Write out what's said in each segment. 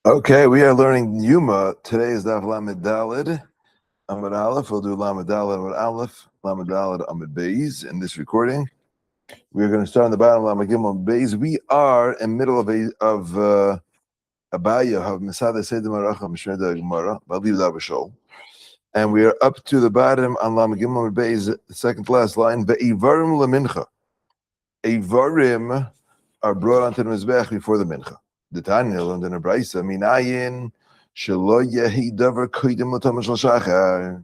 Okay, we are learning Yoma. Today is Daf Lamed Daled, Amud Aleph. We'll do Lamed Daled Amud Aleph, Lamed Daled Amud Beis. In this recording, we're going to start on the bottom of Lamed Gimel Beis. We are in the middle of Abaya of Masada Seder Maracha Mishmeda Gemara, Baliv Davashol, and we are up to the bottom on Lamed Gimel Beis, the second to last line. Ve'ivarim lemincha. Ivarim are brought onto the mizbech before the mincha. The Tanya learned in a brayso, minayin shelo yehi davar kodim l'tam shel shachar.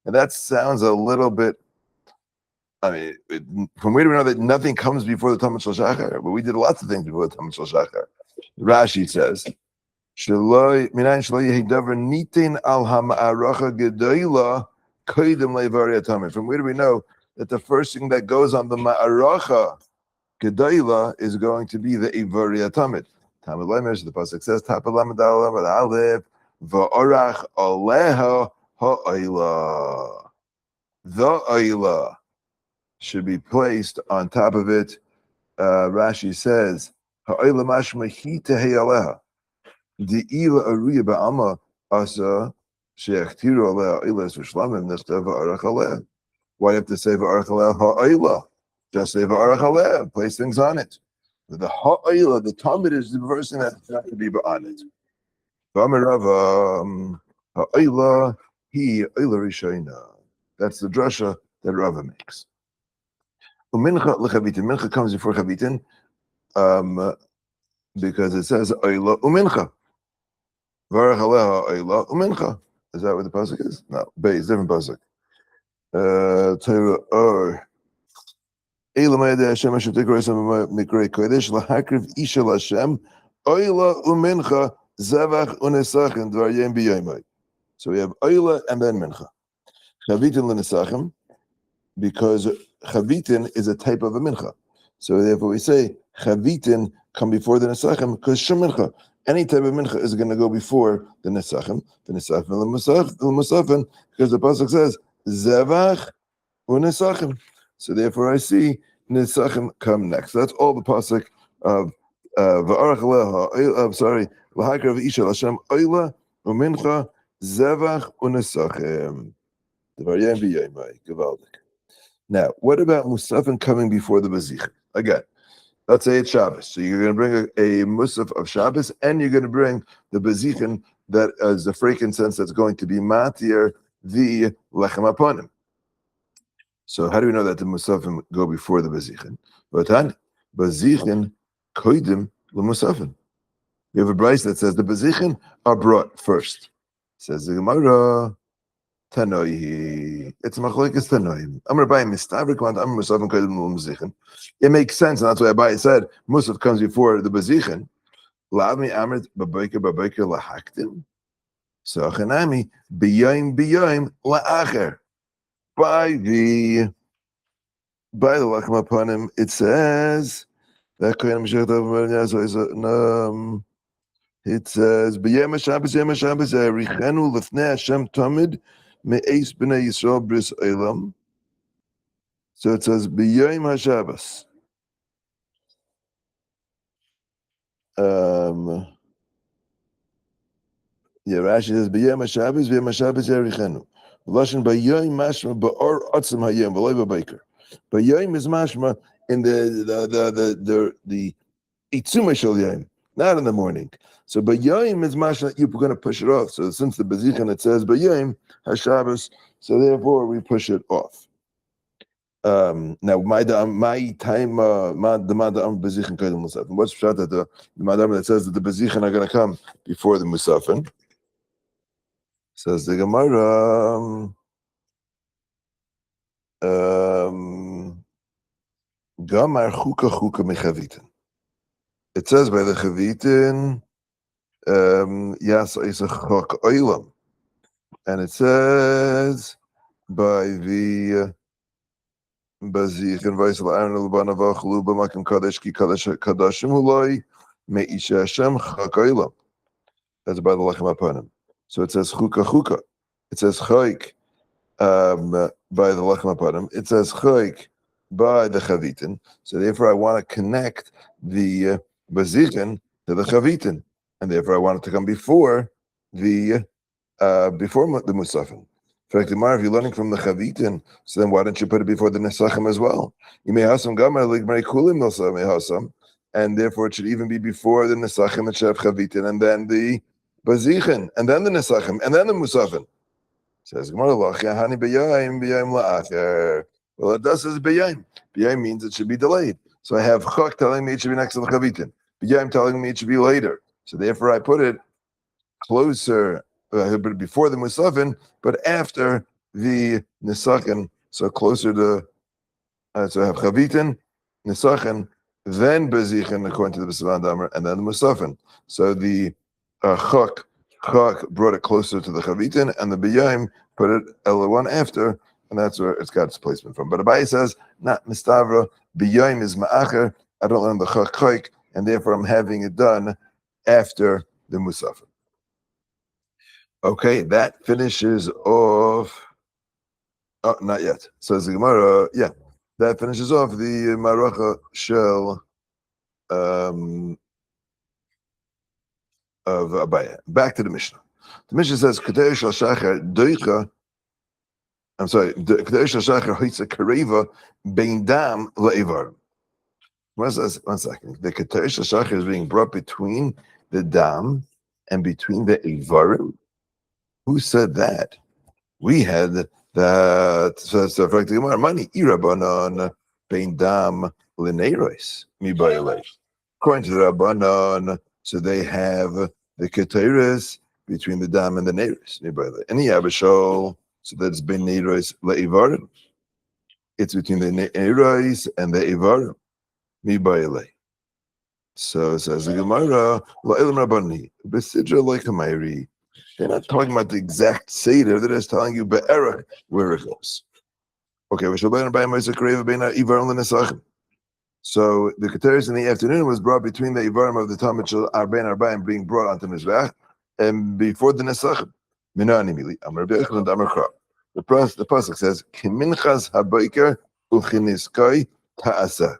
And that sounds a little bit. I mean, from where do we know that nothing comes before the tam shel shachar? But we did lots of things before the tam shel shachar. Rashi says, shelo minayin shelo yehi davar nitin al hama'aracha gedoyla kodim levari atamid. From where do we know that the first thing that goes on the ma'aracha gedoyla is going to be the ivari atamid? The pasuk says, "Tapalam Aleph va'orach aleha ha'oila." The oila should be placed on top of it. Rashi says, "Ha'oila mashma hita aleha." The ila ariya ba'ama asa she'achtiru aleha oilas v'shlamim nesta va'orach aleha. Why do you have to say va'orach aleha ha'oila? Just say va'orach aleha. Place things on it. The ha'oila, the tamid is the person that's not to be on it. Ha'oila, he oila rishayna. That's the drasha that Rava makes. Umincha lechavitin. Mincha comes before chavitin, because it says oila umincha. Varach aleha oila umincha. Is that what the pasuk is? No, Beis, different pasuk. Torah or. So we have oila and then mincha. Chavitin l'nesachim, because chavitin is a type of a mincha. So therefore we say chavitin come before the nesachim because shemincha. Any type of mincha is going to go before the nesachim. The nesachim l'musafin, because the pasuk says zevach u'nesachim. So therefore I see nesachim come next. That's all the pasuk of v'arach aleha. I'm sorry, l'hakar v'isha Hashem oila u'mincha zevach u'nesachim. Devaryem v'yomai gevaldik. Now, what about musafin coming before the bazichin? Again, let's say it's Shabbos. So you're going to bring a musaf of Shabbos, and you're going to bring the bazichin that is the frankincense that's going to be matir the lechem aponim. So how do we know that the musafim go before the bazichin? But bazichin koidim l'musafin. We have a brayso that says the bazichin are brought first. Says the Gemara, Tanoihi. It's machlokes Tanoim. Amar Abaye mistavrik kvant amar musafim koidim l'musafin. It makes sense, and that's why Abaye said musaf comes before the bazichin. La'avmi amrit babayker lahaktim. So achanami b'yayim la'acher. By the Lachem upon him, it says that it says B'yem Shabbos Richenu Lefnei Hashem Tamid Me'eis B'nei Yisrael Bris Eilam. So it says B'yem HaShabbos. Rashi says B'yem HaShabbos Richenu. Lashon b'yoyim mashma ba'or atzim hayom v'loy b'baker. B'yoyim is mashma in the itzuma shel yom, not in the morning. So b'yoyim is mashma that you're going to push it off. So since the bezichin it says b'yoyim hashabbos, so therefore we push it off. Now my time the madam bezichin kodim musafin. What's pshat that the madam that says that the bezichin are going to come before the musafin? Says the Gemara, Gamar chuka mechavitin. It says by the chavitin, Yas isa chok oilam. And it says by the Bazich and Vaisal Aaron Lubanava Chluba Makim Kadesh Ki Kadashim Ulai Meisha Hashem chok oilam. That's by the Lechem Apanim. So it says chuka. It says chaik by the lechem apanim. It says chaik by the chavitin. So therefore, I want to connect the bazichin to the chavitin. and therefore I want it to come before the Musafin. In fact, if you're learning from the Chavitin, so then why don't you put it before the Nesachim as well? And therefore it should even be before the Nesachim and Shev Chavitin, and then the Bazichin, and then the Nesachim, and then the Musafin. Says Gemara, well, it does says B'yayim. B'yayim means it should be delayed. So I have Chok telling me it should be next to the Chavitin. B'yayim telling me it should be later. So therefore I put it closer, before the Musafin, but after the Nesachin, so closer to, so I have Chavitin, Nesachin, then Bezichin, according to the B'savan Damer, and then the Musafin. So the Chok brought it closer to the Chavitin, and the B'yayim put it one after, and that's where it's got its placement from. But Abaye says, not Mistavra, B'yayim is Ma'acher, I don't learn the Chok, and therefore I'm having it done after the Musafin. Okay, that finishes off. Oh, not yet. Says the Gemara. Yeah, that finishes off the Maracha Shel of Abaya. Back to the Mishnah. The Mishnah says, "Ketei shel shachar doicha." I'm sorry. Ketei shel shachar hoitza kareva bein dam le'ivar. One second. The Ketei shel shachar is being brought between the dam and between the ivarim. Who said that? We had that. So for the Gemara, money irabanon bein dam leneiros mi bayalei. According to the Rabbanon, so they have the keteres between the dam and the neiros mi bayalei. And the Abishol, so that's bein neiros leivarim. It's between the neiros and the ivarim mi bayalei. So it says the Gemara, la'elam rabbani b'sidra leikamayri. They're not talking about the exact Seder, they're just telling you be'erach where it goes. Okay, so the Keteris in the afternoon was brought between the Ivarim of the Talmud Shel Arbein Arbaim being brought onto Mizrach, and before the Nesachim. The pasuk says, Kiminchas habayker uchiniskai ta'asa.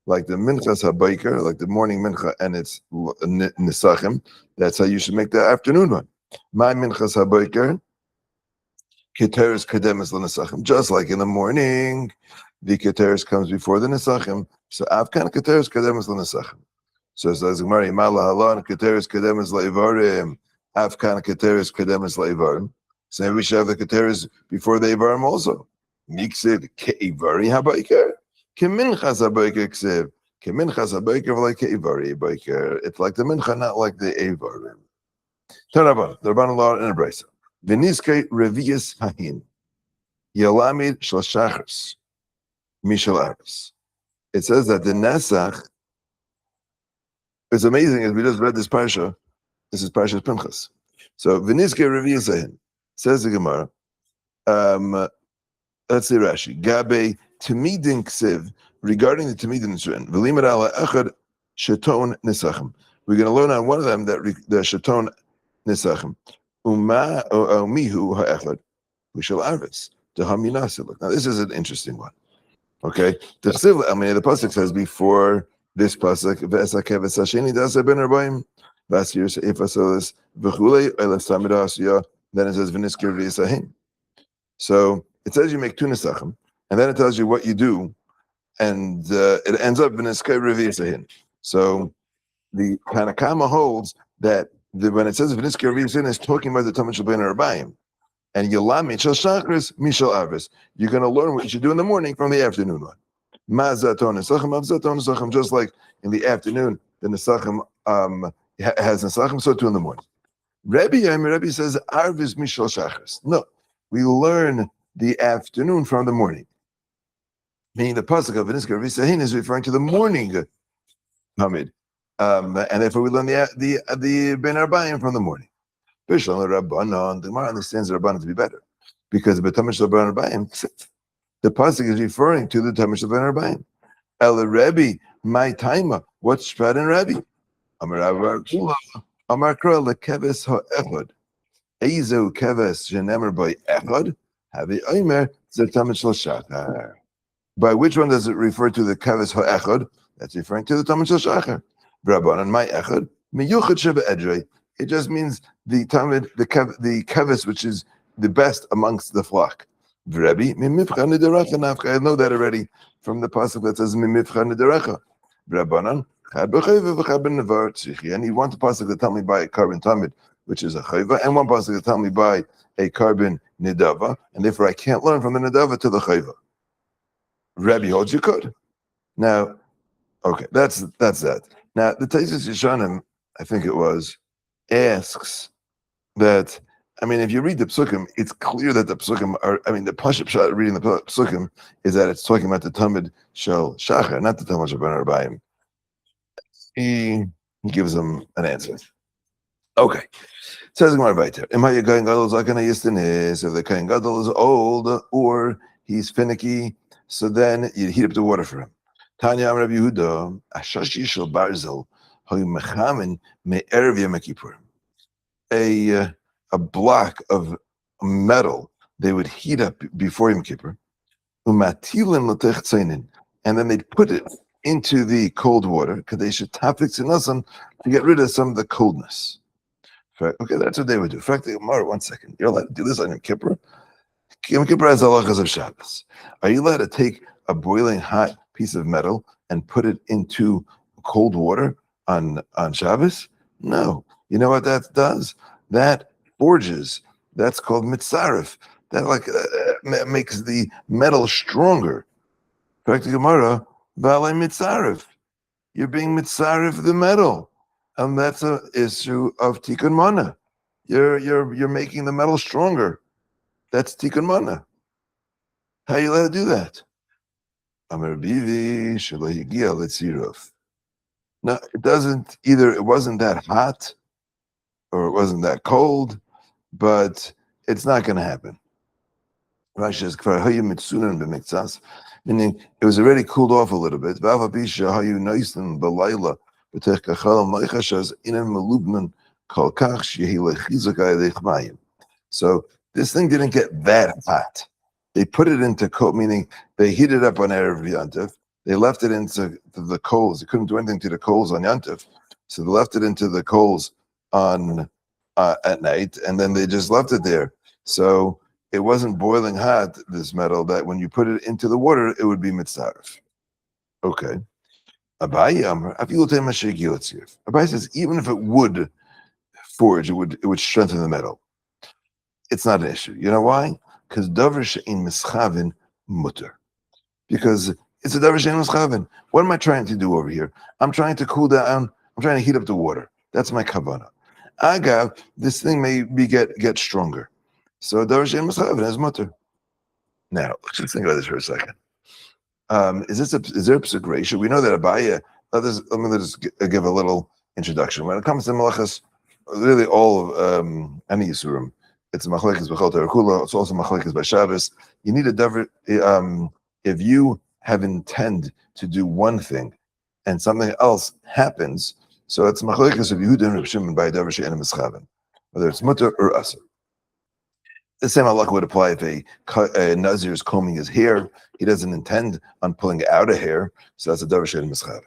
Like the Minchas habayker, like the morning mincha and its Nesachim, that's how you should make the afternoon one. My minchas habayker, keteris kademis l'nesachim. Just like in the morning, the keteris comes before the nesachim. So avkan keteris kademis l'nesachim. So it says Gemara, Imala halan keteris kademis la'ivarim. Avkan keteris kademis la'ivarim. So maybe we should have the keteris before the ivarim also. Miksid ke'ivari habayker. Keminchas habayker ksiv. Keminchas habayker v'lai ke'ivari habayker. It's like the mincha, not like the ivarim. Tarabban, the Rabban law in a brisa. V'nizkei revius hahin, yalamid shel shachris, mishel aris. It says that the Nesach, it's amazing as we just read this parsha. This is Parshas Pinchas. So v'nizkei revius hahin, says the Gemara. Let's say Rashi. Gabe Tamidin ksiv, regarding the Tamidin is written. V'limad ala echad sheton nesachim. We're going to learn on one of them that the sheton Nesachim. Mihu ha'echad. We shall arvis. Now this is an interesting one. Okay. The pasuk says before this pasuk, v'esakev esasheni dasa ben arbaim, v'asir se'ifasolis v'chulei elef samid asya. Then it says v'niskir v'yisahim. So it says you make two nesachim, and then it tells you what you do, and it ends up v'niskir v'yisahim. So the Tanakama holds that when it says v'niskir v'yisahim, it's talking about the Talmud Shel Ben Arbaim. And Yolami Shel Shachris Mishal Arvis. You're going to learn what you should do in the morning from the afternoon one. Mazaton Nesachim, Avzaton Nesachim, just like in the afternoon, the Nesachim has Nesachim, so too in the morning. Rabbi says Arvis Mishal Shachris. No, we learn the afternoon from the morning. Meaning the pasuk of v'niskir v'yisahim is referring to the morning Hamid. And therefore we learn the Ben Arbaim from the morning. The Gemara understands the Rabbanan to be better because the Talmud Shel Ben Arbaim, the pasuk is referring to the Talmud Shel Ben Arbaim. El Rebbe, my taima. What's Shpad and Rebbe? Amar Kra lekeves ha'echad. Eizu keves shenemer by echad. Havi omer zer Talmud Shel Shachar. By which one does it refer to the keves ha'echad? That's referring to the Talmud Shel Shachar. Rabbanan, my echad. Miyuchad sheba edrei. It just means the tamid, the kevis, which is the best amongst the flock. V'Rebbe, mimifcha nederecha nafka. I know that already from the pasuk that says mimifcha nederecha. V'Rabbanan, chad b'chayva v'chad b'nevar tzrichi. And he wants a pasuk to tell me by a carbon tamid, which is a chayva, and one pasuk to tell me by a carbon nidava, and therefore I can't learn from the nidava to the chayva. Rabbi holds you could. Now, okay, that's that. Now the Taisus Yeshanim, I think it was, asks that, I mean, if you read the psukim, it's clear that the psukim are, I mean, the Pashup shot reading the psukim is that it's talking about the Talmud Shel Shachar, not the Talmud Shel Ben Arbaim. He gives them an answer. Okay. Says Gemara Vayter, Am I Kohen Gadol Zakana Yistanis? If the Kohen Gadol is old or he's finicky, so then you heat up the water for him. Tanya Amar Rabbi Yehuda, Ashashi Shel Barzel, Hoy Mechamin Me'erev Yom Kippur. A block of metal they would heat up before Yom Kippur, Umatilin L'tech Tzainin, and then they'd put it into the cold water because they should tafik tzinasan to get rid of some of the coldness. Okay, that's what they would do. In fact, Gemara, 1 second. You're allowed to do this on Yom Kippur? Yom Kippur has halachas of Shabbos. Are you allowed to take a boiling hot piece of metal and put it into cold water on Shabbos? No. You know what that does? That forges. That's called mitzaref. That makes the metal stronger. In fact, Gemara, V'alei mitzaref. You're being mitzaref the metal. And that's an issue of tikkun mana. You're making the metal stronger. That's tikkun mana. How are you allowed to do that? Amar bivi shelo higia letzirov. No, it doesn't either. It wasn't that hot, or it wasn't that cold, but it's not going to happen. Rashi says kfar hayu mitzunan b'miktzas, meaning it was already cooled off a little bit. V'ava bisha hayu noisen b'layla. So this thing didn't get that hot. They put it into coal, meaning they heated it up on Erev Yantif. They left it into the coals. They couldn't do anything to the coals on Yantif, so they left it into the coals on at night, and then they just left it there. So it wasn't boiling hot, this metal, that when you put it into the water, it would be mitzaref. Okay. Abai says even if it would forge, it would strengthen the metal. It's not an issue. You know why? Because davar she'in mischavin mutter. Because it's a davar she'in mischavin. What am I trying to do over here? I'm trying to cool down. I'm trying to heat up the water. That's my kavanah. Agav, this thing may get stronger. So davar she'in mischavin is mutter. Now let's just think about this for a second. Is there a psuk ratio? We know that Abaya. Let me just give a little introduction. When it comes to malachas, really all of any yisurim, it's machlekes b'chol Torah kula. It's also machlekes by Shabbos. You need a davar. If you have intent to do one thing, and something else happens, so it's machlekes of Yehuda and Reb Shimon by davar she'en mischaven, whether it's mutter or asur. The same halakha would apply if a nazir is combing his hair. He doesn't intend on pulling out a hair, so that's a davar she'en mischaven.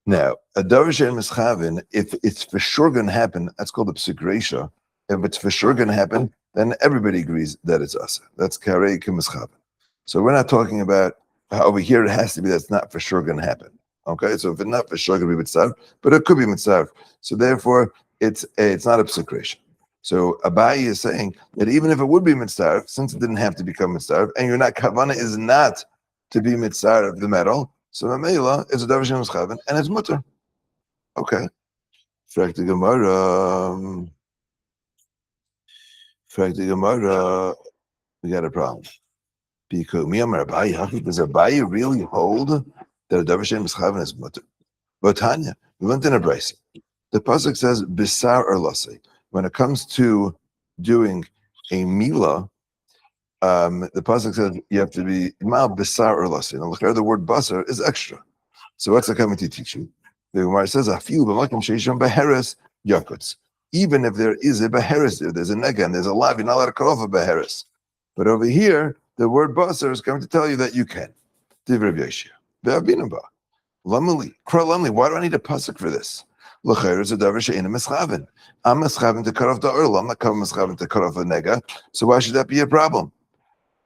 Now, a davar she'en mischaven, if it's for sure going to happen, that's called a psuk reisha. If it's for sure going to happen, then everybody agrees that it's asa. That's karei k'mischaven. So we're not talking about over here. It has to be that's not for sure going to happen. Okay, so if it's not for sure going to be mitzvah, but it could be mitzvah. So therefore, it's not a psuk reisha. So Abayi is saying that even if it would be mitzvah, since it didn't have to become mitzvah, and your not kavanah is not to be mitzvah of the metal, so Mamela is a davar she'en mischaven, and it's mutter. Okay. Frakti Gemara, we got a problem. Because does Abayi really hold that a davar she'en mischaven is mutter? But Tanya, we went in a brayso. The pasuk says bisar or lasei. When it comes to doing a mila, the pasuk says you have to be mal bisar or lasei. Now, the word basar is extra. So what's it coming to teach you? The Gemara says afilu b'makom sheisham beheres yakuts. Even if there is a beheres there, there's a nega, there's a lav, you're not allowed to cut off a beheres. But over here, the word basar is going to tell you that you can. Divrei Yeshia. Ve'abinaba. Lamali. Kra lamli. Why do I need a pasuk for this? L'chayr is a davar she'ena mischaven. I'm mischaven to cut off the oil. I'm not mischaven to cut off a nega. So why should that be a problem?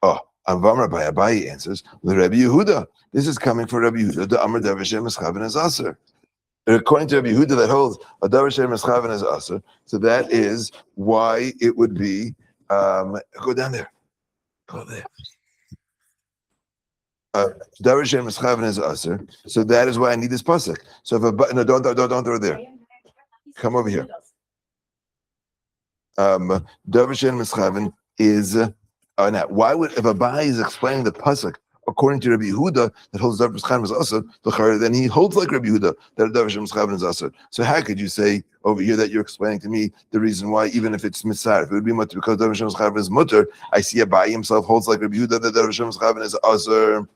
Oh, Avamar by Abayi answers, the Rabbi Yehuda. This is coming for Rabbi Yehuda. The Amr davar she'ena mischaven is aser. According to Rabbi Yehuda, that holds a davar she'ena mischaven is aser. So that is why it would be. Go down there. Go there. Davar she'ena mischaven is aser. So that is why I need this pasuk. So if no, don't throw it there. Come over here. Davar she'ena mischaven is now. Why would if Abai is explaining the pasuk according to Rabbi Yehuda that holds davar she'ena mischaven is aser, then he holds like Rabbi Yehuda that davar she'ena mischaven is aser. So how could you say over here that you're explaining to me the reason why, even if it's mitzar, if it would be mutter because davar she'ena mischaven is mutter? I see Abai himself holds like Rabbi Yehuda that davar she'ena mischaven is aser.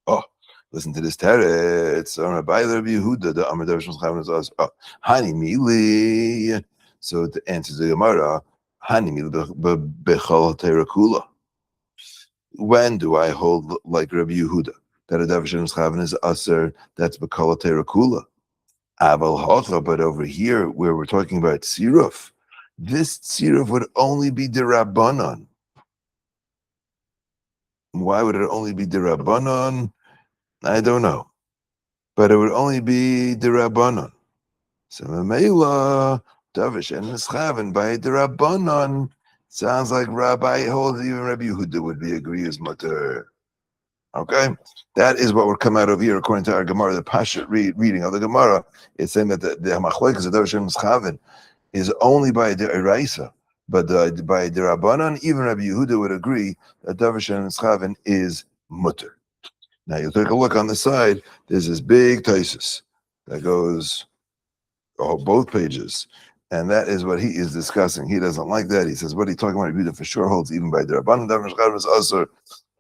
Oh, listen to this teretz. Rabbi Yehuda, the Amar davar she'ena mischaven is aser. Oh, hani mili. So to answer the Gemara, hani mili bechol Torah kula. When do I hold like Rabbi Yehuda that a davar she'ena mischaven is aser? That's bechol Torah kula. Aval hocha, but over here where we're talking about tziruf, this tziruf would only be derabbanan. Why would it only be derabbanan? I don't know, but it would only be derabbanan. So Mamela davar she'ena mischaven by derabbanan sounds like Rabbi holds even Rabbi Yehuda would be agree as mutter. Okay, that is what would come out of here according to our Gemara, the Pashat reading of the Gemara. It's saying that the machlokes of davar she'ena mischaven is only by the Eraisa, but by the Rabbanan, even Rabbi Yehuda would agree that davar she'ena mischaven is mutter. Now you take a look on the side. There's this big taisus that goes both pages, and that is what he is discussing. He doesn't like that. He says what he talking about. Rabbi Yehuda for sure holds even by the Rabbanan davar she'ena mischaven is aser,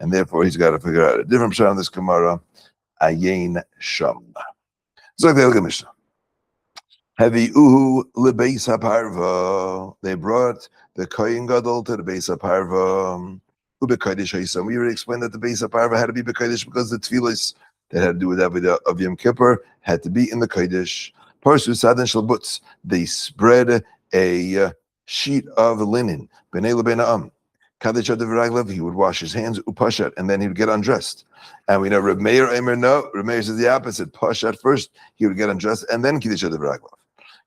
and therefore he's got to figure out a different pshat on this Gemara. Ayin sham. It's like the Elga Mishnah. Heavy uhu lebeis haparva. They brought the kohen gadol to the beis haparva. Ubekaidish haisam. We already explained that the beis haparva had to be bekaidish because the tefillos that had to do with Avodah of Yom Kippur had to be in the kodesh. Parsu sadan shalbutz. They spread a sheet of linen. Bnei lebenaam. Kaddish adivraglov. He would wash his hands upashat and then he would get undressed. And we know Reb Meir Eimer no. Reb Meir says the opposite. Pashat first. He would get undressed and then kiddush adivraglov.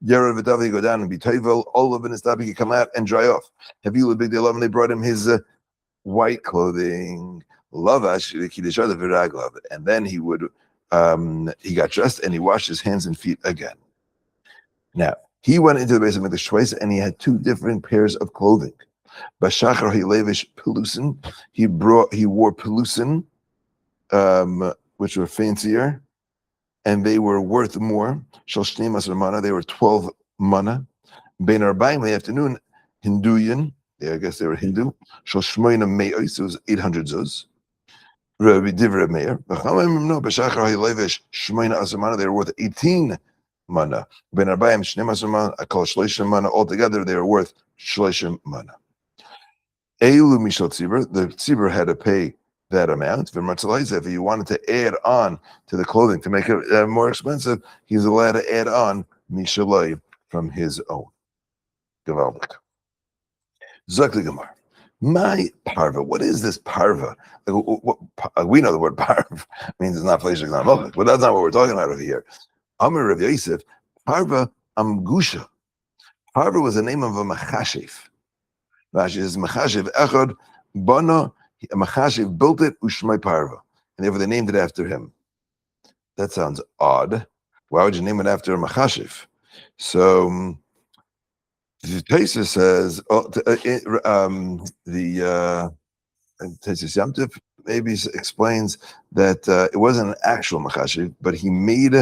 Yerah v'davi go down and be toivel. All of his tabik come out and dry off. Havilu big day love, and they brought him his white clothing. Lavash kiddush adivraglov, and then he would he got dressed and he washed his hands and feet again. Now he went into the base of Mikdash twice and he had two different pairs of clothing. Bashachar he levish pelusin. He wore pelusin, which were fancier, and they were worth more. Shal shnei masar mana. They were 12 mana. Bein arbaim in the afternoon. Hinduyan. Yeah, I guess they were Hindu. Shal shmoina me'os. It was 800 zuz. Rabbi Divrei Meir. No, b'shachar he levish shmoina asar mana. They were worth 18 mana. Bein arbaim shnei masar mana. Akal shleishim mana. Altogether, they were worth shleishim mana. Eilu mishal tzibur. The tzibur had to pay that amount. If he wanted to add on to the clothing to make it more expensive, he's allowed to add on mishalai from his own. Gewaldik. Zakli Gemar. My parva. What is this parva? We know the word parva means it's not fleshig, not milk, but that's not what we're talking about over here. Amr Rav Yosef, parva amgusha. Parva was the name of a machashev. Rashi says machashev echad bana. A machashev built it, ushmai parva, and therefore they named it after him. That sounds odd. Why would you name it after a machashev? So the Taisa says the Taisa Yamtiv maybe explains that it wasn't an actual machashev, but he made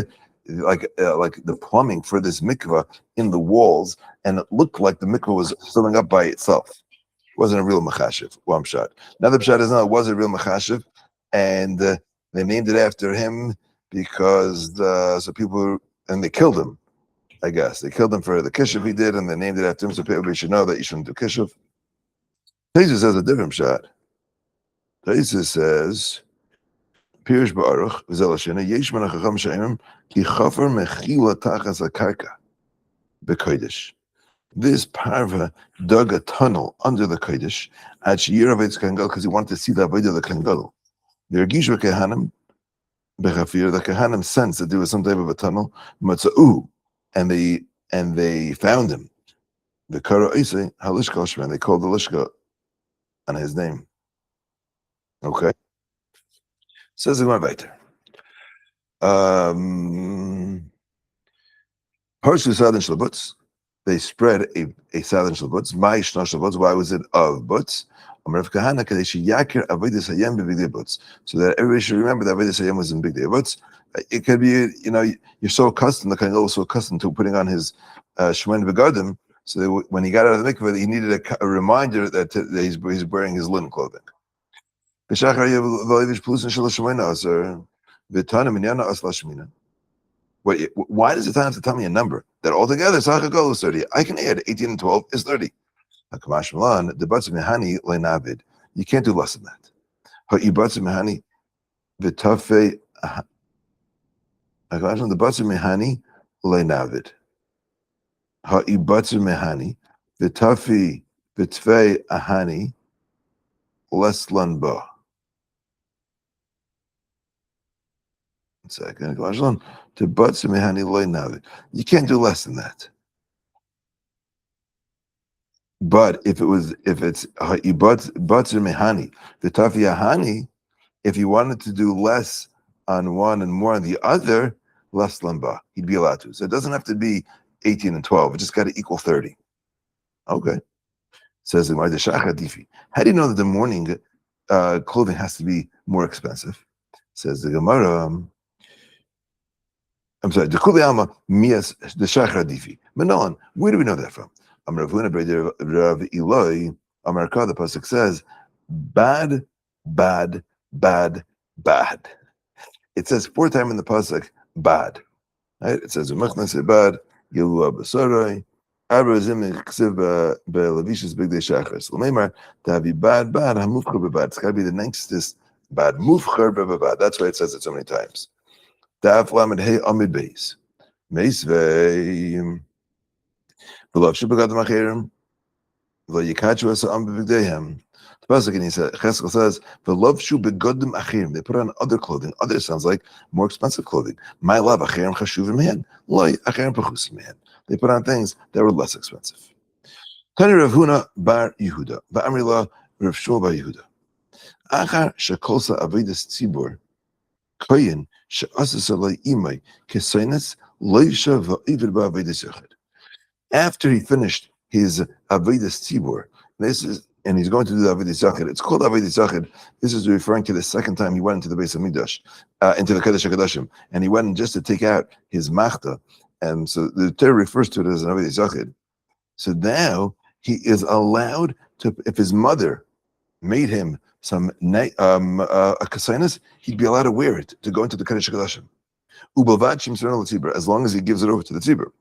like the plumbing for this mikvah in the walls, and it looked like the mikvah was filling up by itself. It wasn't a real machashev. One pshat. Another pshat is it was a real machashev, and they named it after him because so people and they killed him. I guess they killed him for the kishuv he did, and they named it after him so people should know that you shouldn't do kishuv. Taisa says a different pshat. Taisa says Pirish Ba'aruch, V'zelashena, Yesh Mana Chacham She'emim, Ki Chafer Mechila Tachas HaKarka, B'Kodesh. This parva dug a tunnel under the Kodesh at Shir Aved's Kangal because he wanted to see the Aved of the Kangal. The Ergishu Kehanim, Bechafir, the Kehanim sensed that there was some type of a tunnel, Matza'u, and they found him. The Kara Isai, Halishka Shman, they called the Lishka on his name. Okay. Says the Gemara Parshu Sadin Shlabutz, they spread a Sadin Shlabutz. My Shna Shlabutz, why was it of Butz? Amrav Kahana Kadesh Yakir Avedis Hayam B'Bigdei Butz. So that everybody should remember that Avedis Hayam was in Bigdei Butz. It could be, you're so accustomed, the Kangal was so accustomed to putting on his Shemen Begadim, so that when he got out of the mikveh, he needed a reminder that he's wearing his linen clothing. Why does the time have to tell me a number? That altogether, Sachagol is 30. I can add 18 and 12 is 30. You can't do less than that. The Batsu Mehani Leinavid. Ha'ibatsu Mehani. The Tafi Bitvei Ahani Leslan Ba. Second, to Batsu Mehani Leinavid. You can't do less than that. But if it's Batsu Mehani, the Tafi Ahani, if you wanted to do less on one and more on the other, less lamba, he'd be allowed to. So it doesn't have to be 18 and 12. It just got to equal 30. Okay. Says the Gemara, how do you know that the morning clothing has to be more expensive? Says the Gemara, I'm sorry, the Kuli Alma Mias the Shachar Difi. Manon, where do we know that from? Amravuna Breder Rav Eloi, America, the Pasuk says, bad, bad, bad, bad. It says 4 times in the pasuk bad. Right? It says umachnas bad yilu abasarai abrazim ksiv belavishas bigdei shachar. L'meimar to have bad bad hamufchar bebad. It's got to be the nicest bad mufchar bebad. That's why it says it so many times. Daf lamed hey amid beis meisvei v'lav shubagad machirim v'lo yikachu asa am bebigdeihem. The pasuk in Cheskel says, "V'lov shu begodim achirim." They put on other clothing. Other sounds like more expensive clothing. My love achirim chashuvim mehen. Loi achirim pachusim mehen. They put on things that were less expensive. Tani Rav Huna bar Yehuda, ba'amrila Rav Shmuel bar Yehuda. Achar shekolsa avidas tzibur koyin she'asas alei imay kesaynes loisha va'ivir ba'avidas yachid. After he finished his avidas tzibur, and he's going to do the Avodas Yachid. It's called Avodas Yachid. This is referring to the second time he went into the Beis Hamikdash, into the Kodesh HaKodashim, and he went just to take out his machta, and so the Torah refers to it as an Avodas Yachid. So now he is allowed to, if his mother made him some a kasainas, he'd be allowed to wear it to go into the Kodesh HaKodashim. Ubavad Shim Tzibur l'Tzibur, as long as he gives it over to the Tzibur.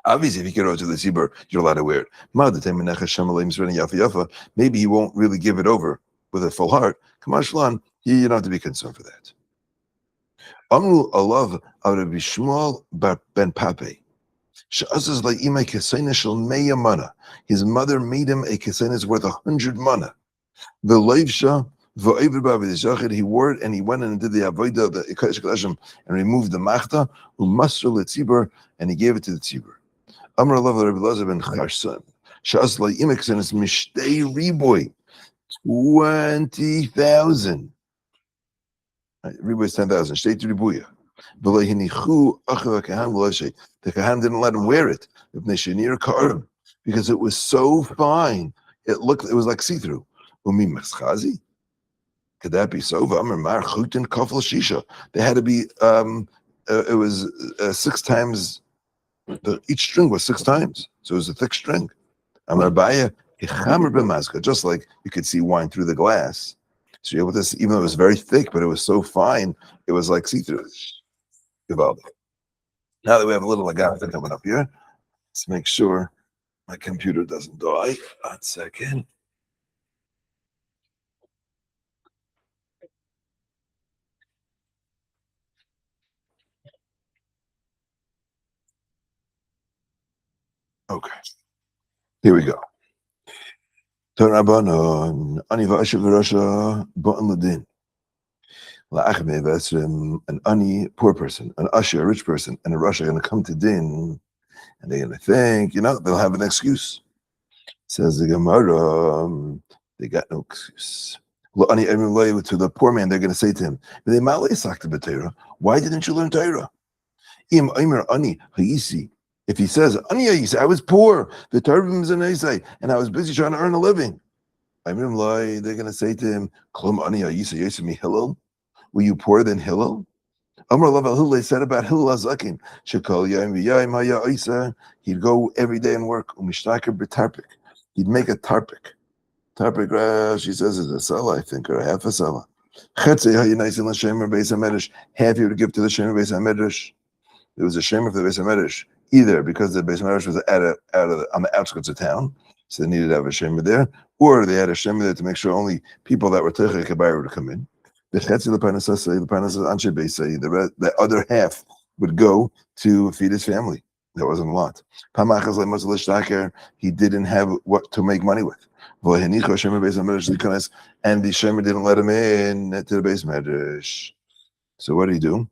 Obviously, if you get over to the Tzibur, you're allowed to wear it. Maybe he won't really give it over with a full heart. You don't have to be concerned for that. Amru alav Rabbi Shmuel ben Pape. His mother made him a kesainas worth 100 mana. The leivsha v'oiver he wore it and he went and did the avodah, the Kodesh HaKodashim, and removed the machta, u'masru letzibur, and he gave it to the tzibur. Amar alav Rabbi Eleazar ben Harsom. Shas la'im kesainas mishtei riboy, 20,000. Riboy is 10,000. Shtei ribuya. The Kahan didn't let him wear it because it was so fine. It was like see-through. Could that be so? They had to be, it was 6 times, each string was 6 times. So it was a thick string. Just like you could see wine through the glass. So you're able to see, even though it was very thick, but it was so fine, it was like see-through. Now that we have a little agave coming up here, let's make sure my computer doesn't die. 1 second. Okay, here we go. An ani, poor person, an usher, a rich person, and a Russia are going to come to din, and they're going to think, they'll have an excuse. Says the Gemara, they got no excuse. To the poor man, they're going to say to him, why didn't you learn Torah? If he says, I was poor, and I was busy trying to earn a living, they're going to say to him, Hillel? Were you poorer than Hillel? They said about Hillel Azakin, he'd go every day and work. He'd make a tarpik. Tarpik, she says, is a salah, I think, or a half a salah. Half he would give to the Shemer Beis HaMedrash. There was a Shemer for the Beis HaMedrash, either because the Beis HaMedrash was on the outskirts of town, so they needed to have a Shemer there, or they had a Shemer there to make sure only people that were Teichei Kabayr would come in. The other half would go to feed his family. That wasn't a lot. He didn't have what to make money with. And the Shemer didn't let him in to the Beis Medrash. So what did he do?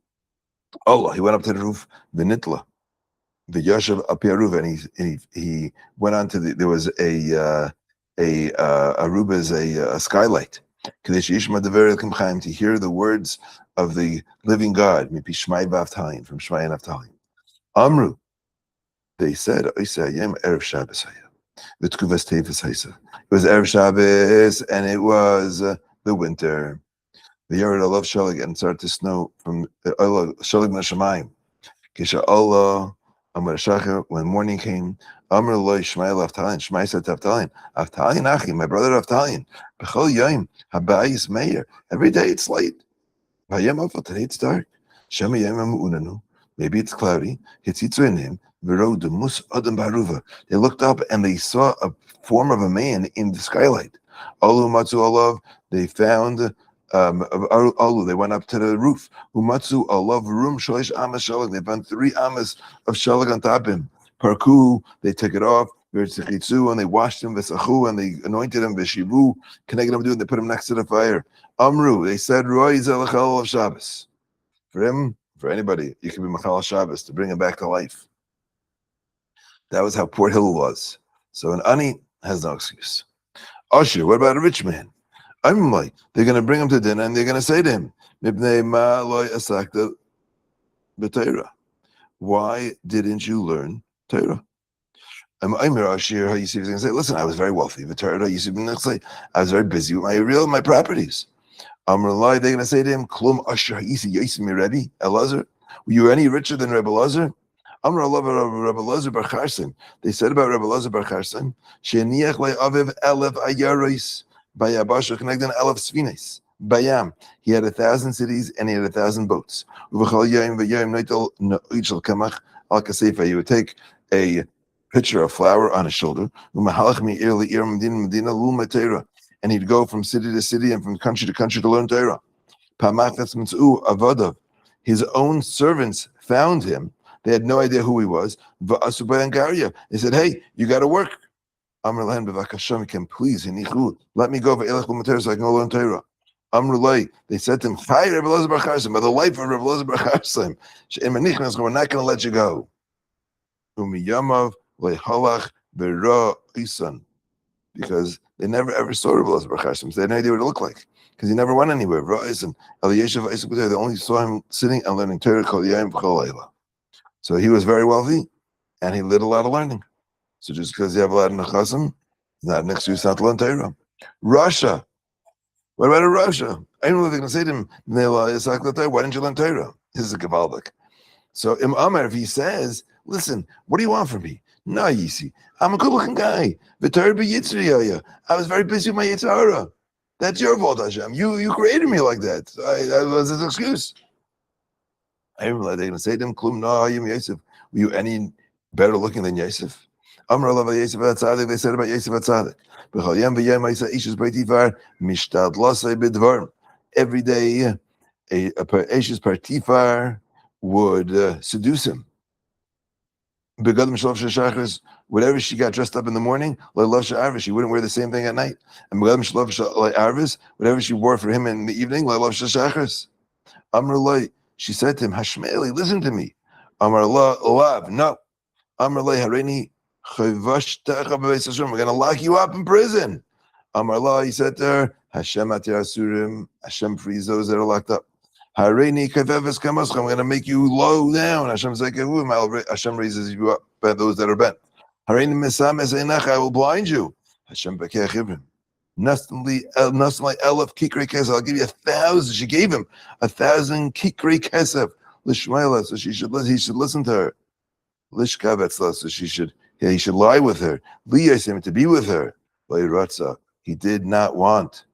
Allah, he went up to the roof, the Nitla, the Yashav Apia, and he went on to there was a skylight. To hear the words of the living God, from Shmai and Avtalim. Amru, they said, it was Erev Shabbos, and it was the winter. The Yered Allah Shalig, and started to snow from Shalig Nashamayim. Kisha Allah, Amar Shacha, when morning came, Amr Loi Shmai Avtalin, Shmai said to Avtalin, Avtalin Achi, my brother Avtalin, Bechol Yom, Habayis Meir, every day it's light. Vayem Afal, today it's dark. Shema Yom Unanu, maybe it's cloudy. Hitzitzu in him, Vero de Mus Adam Baruva. They looked up and they saw a form of a man in the skylight. Alu Matzu Alav, they found they went up to the roof. Umatsu alav room shalish amas shalag. They found 3 amas of shalag on top of him. Parku, they took it off. And they washed him. V'sachu, and they anointed him. V'shivu, connected him to it. They put him next to the fire. Amru, they said, Roy zelachal of Shabbos. For him, for anybody, you can be machal Shabbos to bring him back to life. That was how poor Hillel was. So an ani has no excuse. Asher, what about a rich man? I'm like, they're going to bring him to dinner and they're going to say to him, why didn't you learn Torah? I'm Ashir, he's going to say, listen, I was very wealthy. I was very busy with my properties. They're going to say to him, Klum Ashir, Rebbe Eleazar, were you any richer than Rabbi Eleazar? Rabbi Eleazar bar Harsom. They said about Rabbi Eleazar bar Harsom, Sheniach le'aviv elev ayaris. Bayabasha connected Elef Svines. Bayam. He had 1,000 cities and he had 1,000 boats. He would take a pitcher of flour on his shoulder, and he'd go from city to city and from country to country to learn Torah. His own servants found him. They had no idea who he was. They said, hey, you got to work. Please, let me go so I can go learn Torah. They said to him, by the life of Rabbi Eleazar bar Harsom, we're not going to let you go. Because they never ever saw Rabbi Eleazar bar Harsom, so they had no idea what it looked like. Because he never went anywhere. They only saw him sitting and learning Torah. So he was very wealthy, and he did a lot of learning. So just because you have a lot of nechassim, not an excuse not to learn Torah. Russia. What about Russia? I don't know if they're going to say to him, why didn't you learn Torah? This is a Gavaldik. So Im Amar, if he says, listen, what do you want from me? No, Yisi, I'm a good-looking guy. I was very busy with my Yitzhara. That's your fault, Hashem. You created me like that. That was his excuse. I remember they're going to say to him, Klum no Yosef. Were you any better looking than Yosef? Amr Allah Yosef HaTzadik, they said about Yosef HaTzadik. Every day, a Eshes Partifar would seduce him. Whatever she got dressed up in the morning, she wouldn't wear the same thing at night. And whatever she wore for him in the evening, she said to him, Hashmeli, listen to me. Amar Lav, no. Amar Harini, we're going to lock you up in prison. Amar Allah, he said to her, Hashem atir asurim, Hashem frees those that are locked up. Hareini kafeves kamascham, I'm going to make you low down. Hashem raises you up by those that are bent. Hareini mesames einach, I will blind you. Hashem bekeh chivrim. Nasli elef kikrei kesef, I'll give you 1,000. She gave him 1,000 kikrei kesef. Lishmaela, so he should listen to her. Lishkavetzla, so he should lie with her. Liyasim, to be with her. Leiratza, he did not want.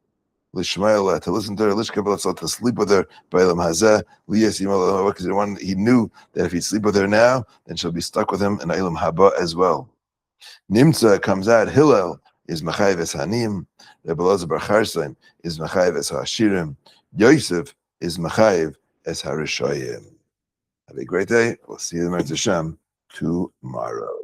Lishmaela, to listen to her. Lishkavetzla, to sleep with her. Bailam hazeh, liyasim, because he knew that if he'd sleep with her now, then she'll be stuck with him in Ilam Haba as well. Nimtza comes out, Hillel is Machayev es Hanim, Rabbi Eleazar bar Harsom is Machayev es Hashirim, Yosef is Machayev es Harishayim. Have a great day. We'll see you in Hashem tomorrow.